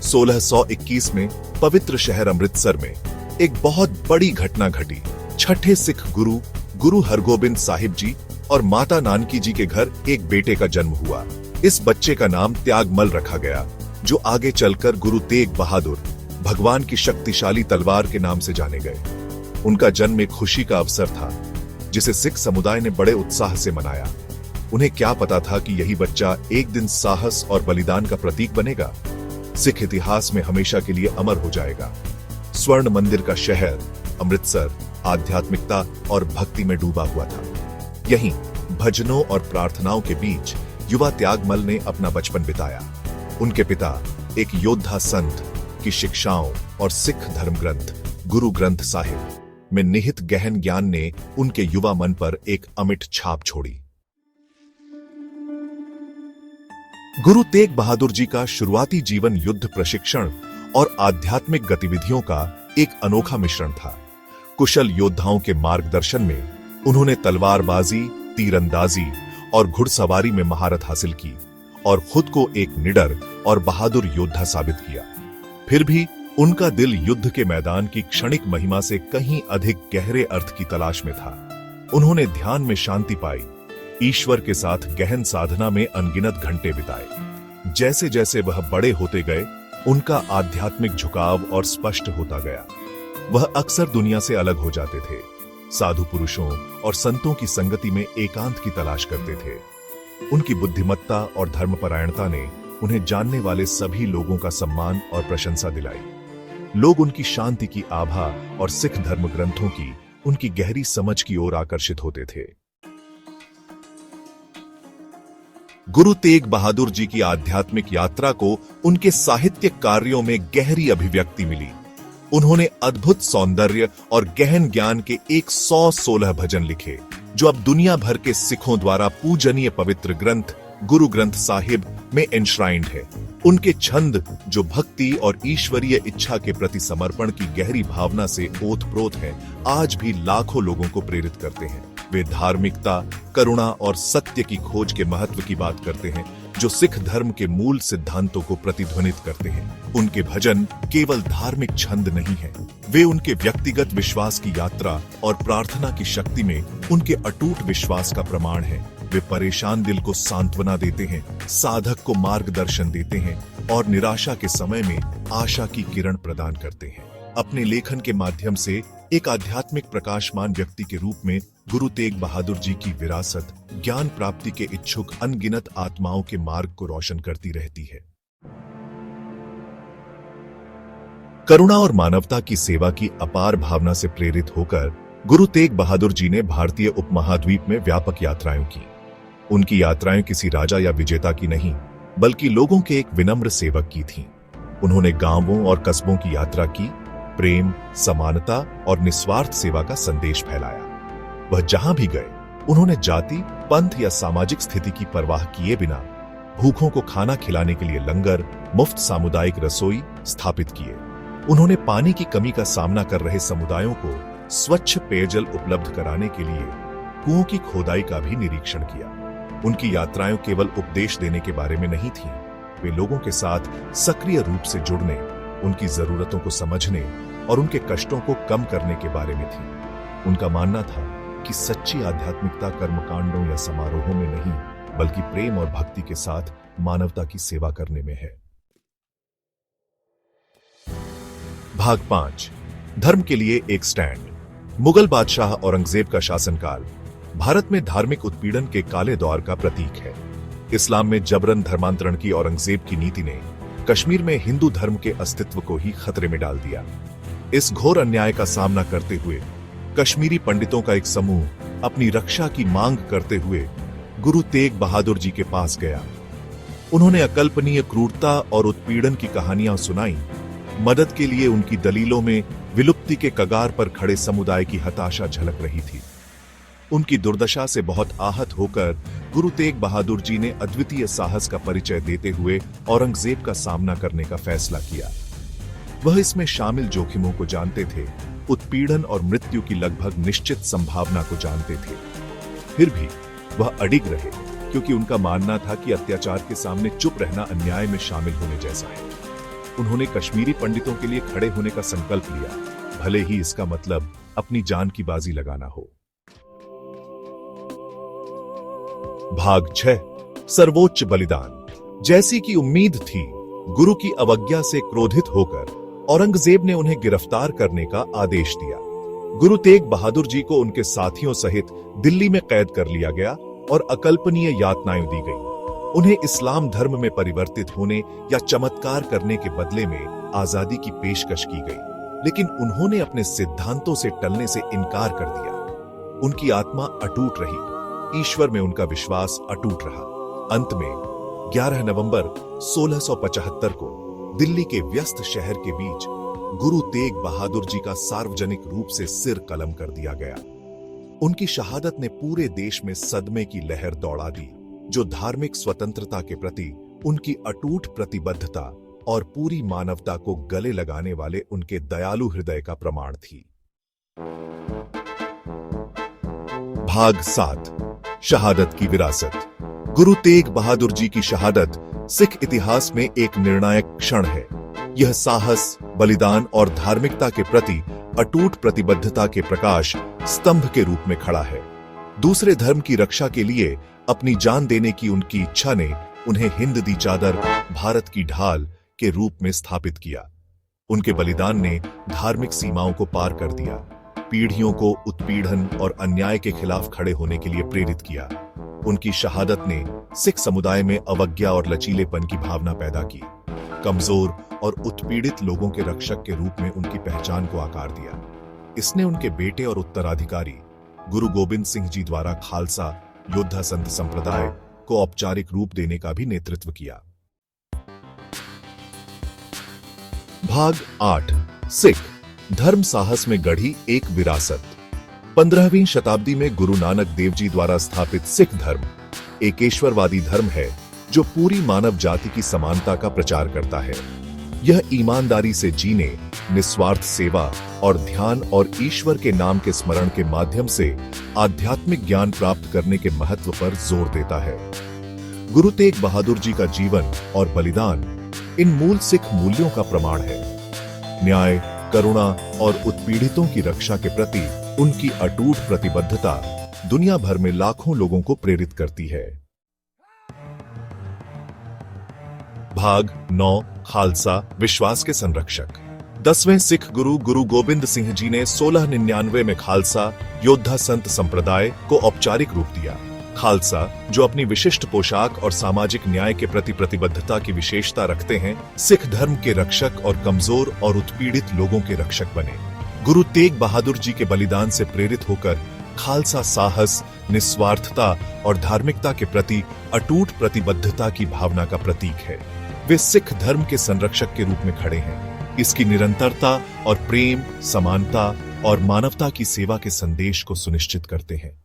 1621 में पवित्र शहर अमृतसर में एक बहुत बड़ी घटना घटी। छठे सिख गुरु गुरु हरगोबिंद साहिब जी और माता नानकी जी के घर एक बेटे का जन्म हुआ। इस बच्चे का नाम त्यागमल रखा गया, जो आगे चलकर गुरु तेग बहादुर भगवान की शक्तिशाली तलवार के नाम से जाने गए। उनका जन्म एक खुशी का अवसर था, जिसे सिख समुदाय ने बड़े उत्साह से मनाया। उन्हें क्या पता था कि यही बच्चा एक दिन साहस और बलिदान का प्रतीक बनेगा, सिख इतिहास में हमेशा के लिए अमर हो जाएगा। स्वर्ण मंदिर का शहर अमृतसर आध्यात्मिकता और भक्ति में डूबा हुआ था। यहीं भजनों और प्रार्थनाओं के बीच युवा त्यागमल ने अपना बचपन बिताया। उनके पिता एक योद्धा संत की शिक्षाओं और सिख धर्म ग्रंथ गुरु ग्रंथ साहिब में निहित गहन ज्ञान ने उनके युवा मन पर एक अमिट छाप छोड़ी। गुरु तेग बहादुर जी का शुरुआती जीवन युद्ध प्रशिक्षण और आध्यात्मिक गतिविधियों का एक अनोखा मिश्रण था। कुशल योद्धाओं के मार्गदर्शन में उन्होंने तलवारबाजी, तीरंदाजी और घुड़सवारी में महारत हासिल की और खुद को एक निडर और बहादुर योद्धा साबित किया। फिर भी उनका दिल युद्ध के मैदान की क्षणिक महिमा से कहीं अधिक गहरे अर्थ की तलाश में था। उन्होंने ध्यान में शांति पाई, ईश्वर के साथ गहन साधना में अनगिनत घंटे बिताए। जैसे जैसे वह बड़े होते गए, उनका आध्यात्मिक झुकाव और स्पष्ट होता गया। वह अक्सर दुनिया से अलग हो जाते थे, साधु पुरुषों और संतों की संगति में एकांत की तलाश करते थे। उनकी बुद्धिमत्ता और धर्मपरायणता ने उन्हें जानने वाले सभी लोगों का सम्मान और प्रशंसा दिलाई। लोग उनकी शांति की आभा और सिख धर्म ग्रंथों की उनकी गहरी समझ की ओर आकर्षित होते थे। गुरु तेग बहादुर जी की आध्यात्मिक यात्रा को उनके साहित्यिक कार्यों में गहरी अभिव्यक्ति मिली। उन्होंने अद्भुत सौंदर्य और गहन ज्ञान के 116 भजन लिखे, जो अब दुनिया भर के सिखों द्वारा पूजनीय पवित्र ग्रंथ गुरु ग्रंथ साहिब में एनश्राइंड है। उनके छंद, जो भक्ति और ईश्वरीय इच्छा के प्रति समर्पण की गहरी भावना से ओतप्रोत हैं, आज भी लाखों लोगों को प्रेरित करते हैं। वे धार्मिकता, करुणा और सत्य की खोज के महत्व की बात करते हैं, जो सिख धर्म के मूल सिद्धांतों को प्रतिध्वनित करते हैं। उनके भजन केवल धार्मिक छंद नहीं हैं, वे उनके व्यक्तिगत विश्वास की यात्रा और प्रार्थना की शक्ति में उनके अटूट विश्वास का प्रमाण है। वे परेशान दिल को सांत्वना देते हैं, साधक को मार्गदर्शन देते हैं और निराशा के समय में आशा की किरण प्रदान करते हैं। अपने लेखन के माध्यम से एक आध्यात्मिक प्रकाशमान व्यक्ति के रूप में गुरु तेग बहादुर जी की विरासत ज्ञान प्राप्ति के इच्छुक अनगिनत आत्माओं के मार्ग को रोशन करती रहती है। करुणा और मानवता की सेवा की अपार भावना से प्रेरित होकर गुरु तेग बहादुर जी ने भारतीय उपमहाद्वीप में व्यापक यात्राएं की। उनकी यात्राएं किसी राजा या विजेता की नहीं, बल्कि लोगों के एक विनम्र सेवक की थीं। उन्होंने गांवों और कस्बों की यात्रा की, प्रेम, समानता और निस्वार्थ सेवा का संदेश फैलाया। वह जहां भी गए, उन्होंने जाति, पंथ या सामाजिक स्थिति की परवाह किए बिना भूखों को खाना खिलाने के लिए लंगर, मुफ्त सामुदायिक रसोई स्थापित किए। उन्होंने पानी की कमी का सामना कर रहे समुदायों को स्वच्छ पेयजल उपलब्ध कराने के लिए कुओं की खोदाई का भी निरीक्षण किया। उनकी यात्राएं केवल उपदेश देने के बारे में नहीं थीं, वे लोगों के साथ सक्रिय रूप से जुड़ने, उनकी जरूरतों को समझने और उनके कष्टों को कम करने के बारे में थी। उनका मानना था कि सच्ची आध्यात्मिकता कर्मकांडों या समारोहों में नहीं, बल्कि प्रेम और भक्ति के साथ मानवता की सेवा करने में है। भाग 5, धर्म के लिए एक स्टैंड। मुगल बादशाह औरंगजेब का शासनकाल भारत में धार्मिक उत्पीड़न के काले दौर का प्रतीक है। इस्लाम में जबरन धर्मांतरण की औरंगजेब की नीति ने कश्मीर में हिंदू धर्म के अस्तित्व को ही खतरे में डाल दिया। इस घोर अन्याय का सामना करते हुए कश्मीरी पंडितों का एक समूह अपनी रक्षा की मांग करते हुए गुरु तेग बहादुर जी के पास गया। उन्होंने अकल्पनीय क्रूरता और उत्पीड़न की कहानियां सुनाई। मदद के लिए उनकी दलीलों में विलुप्ति के कगार पर खड़े समुदाय की हताशा झलक रही थी। उनकी दुर्दशा से बहुत आहत होकर गुरु तेग बहादुर जी ने अद्वितीय साहस का परिचय देते हुए औरंगजेब का सामना करने का फैसला किया। वह इसमें शामिल जोखिमों को जानते थे, उत्पीड़न और मृत्यु की लगभग निश्चित संभावना को जानते थे। फिर भी वह अडिग रहे, क्योंकि उनका मानना था कि अत्याचार के सामने चुप रहना अन्याय में शामिल होने जैसा है। उन्होंने कश्मीरी पंडितों के लिए खड़े होने का संकल्प लिया, भले ही इसका मतलब अपनी जान की बाजी लगाना हो। भाग 6 सर्वोच्च बलिदान। जैसी कि उम्मीद थी, गुरु की अवज्ञा से क्रोधित होकर औरंगजेब ने उन्हें गिरफ्तार करने का आदेश दिया। गुरु तेग बहादुर जी को उनके साथियों सहित दिल्ली में कैद कर लिया गया और अकल्पनीय यातनाएं दी गई। उन्हें इस्लाम धर्म में परिवर्तित होने या चमत्कार करने के बदले में आजादी की पेशकश की गई, लेकिन उन्होंने अपने सिद्धांतों से टलने से इनकार कर दिया। उनकी आत्मा अटूट रही, ईश्वर में उनका विश्वास अटूट रहा। अंत में 11 नवंबर 1675 को दिल्ली के व्यस्त शहर के बीच गुरु तेग बहादुर जी का सार्वजनिक रूप से सिर कलम कर दिया गया। उनकी शहादत ने पूरे देश में सदमे की लहर दौड़ा दी, जो धार्मिक स्वतंत्रता के प्रति उनकी अटूट प्रतिबद्धता और पूरी मानवता को गले लगाने वाले उनके दयालु हृदय का प्रमाण थी। भाग 7 शहादत की विरासत। गुरु तेग बहादुर जी की शहादत सिख इतिहास में एक निर्णायक क्षण है। यह साहस, बलिदान और धार्मिकता के प्रति अटूट प्रतिबद्धता के प्रकाश स्तंभ के रूप में खड़ा है। दूसरे धर्म की रक्षा के लिए अपनी जान देने की उनकी इच्छा ने उन्हें हिंद दी चादर, भारत की ढाल के रूप में स्थापित किया। उनके बलिदान ने धार्मिक सीमाओं को पार कर दिया, पीढ़ियों को उत्पीड़न और अन्याय के खिलाफ खड़े होने के लिए प्रेरित किया। उनकी शहादत ने सिख समुदाय में अवज्ञा और लचीलेपन की भावना पैदा की, कमजोर और उत्पीड़ित लोगों के रक्षक के रूप में उनकी पहचान को आकार दिया। इसने उनके बेटे और उत्तराधिकारी गुरु गोबिंद सिंह जी द्वारा खालसा योद्धा संत संप्रदाय को औपचारिक रूप देने का भी नेतृत्व किया। भाग 8 सिख धर्म साहस में गढ़ी एक विरासत। 15वीं शताब्दी में गुरु नानक देव जी द्वारा स्थापित सिख धर्म एकेश्वरवादी धर्म है, जो पूरी मानव जाति की समानता का प्रचार करता है। यह ईमानदारी से जीने, निस्वार्थ सेवा और ध्यान और ईश्वर के नाम के स्मरण के माध्यम से आध्यात्मिक ज्ञान प्राप्त करने के महत्व पर जोर देता है। गुरु तेग बहादुर जी का जीवन और बलिदान इन मूल सिख मूल्यों का प्रमाण है। न्याय, करुणा और उत्पीड़ितों की रक्षा के प्रति उनकी अटूट प्रतिबद्धता दुनिया भर में लाखों लोगों को प्रेरित करती है। भाग 9 खालसा विश्वास के संरक्षक। 10वें सिख गुरु गुरु गोबिंद सिंह जी ने 1699 में खालसा योद्धा संत संप्रदाय को औपचारिक रूप दिया। खालसा, जो अपनी विशिष्ट पोशाक और सामाजिक न्याय के प्रति प्रतिबद्धता की विशेषता रखते हैं, सिख धर्म के रक्षक और कमजोर और उत्पीड़ित लोगों के रक्षक बने। गुरु तेग बहादुर जी के बलिदान से प्रेरित होकर खालसा साहस, निस्वार्थता और धार्मिकता के प्रति अटूट प्रतिबद्धता की भावना का प्रतीक है। वे सिख धर्म के संरक्षक के रूप में खड़े हैं। इसकी निरंतरता और प्रेम, समानता और मानवता की सेवा के संदेश को सुनिश्चित करते हैं।